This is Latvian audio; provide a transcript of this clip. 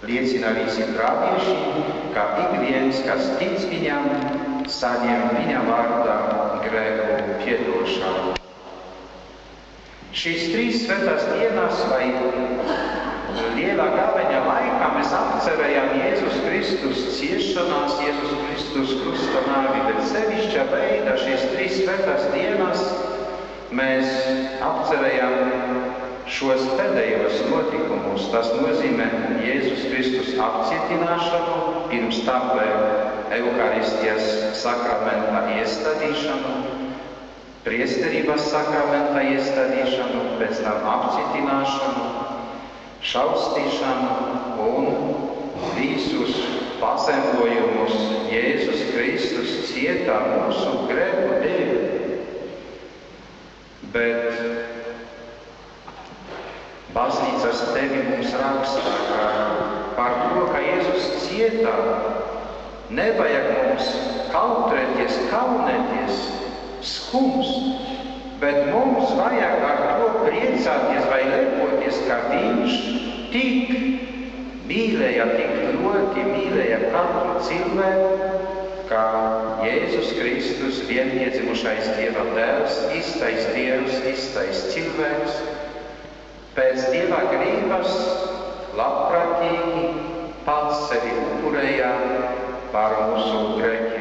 Liecina visi pravieši, ka ik viens, kas tic viņam, saņem viņa vārdā grēku piedošanu. Šīs 3 svētās dienas vai lielā gaveņa laikā mēs apcerējam Jēzus Kristus ciešanās, Jēzus Kristus krusta nāvi, bet sevišķa veidā šīs 3 svētās dienas mēs apcerējam šos pēdējos notikumus. Tas nozīmē Jēzus Kristus apcietināšanu, pirms tam vēl Euharistijas sakramenta iestādīšanu, priesterības sakramenta iestādīšanu, pēc tam apcietināšanu, šaustīšanu un visus pazemojumus Jēzus Kristus cietā mūsu grēku dēļ. Bet baznīcas tevi mums rakstā, ka par to, ka Jēzus cietā, nevajag mums kautrēties, kaunēties, skumst, bet mums vajag ar to priecāties vai lepoties, ka viņš tik mīlēja, tik ļoti mīlēja katru cilvēku, ka Jēzus Kristus, vienpiedzimušais Dieva dēls, īstais Dievs, īstais cilvēks, pēc Dieva grības labprātīgi pats sevi upurēja par mūsu grēkiem.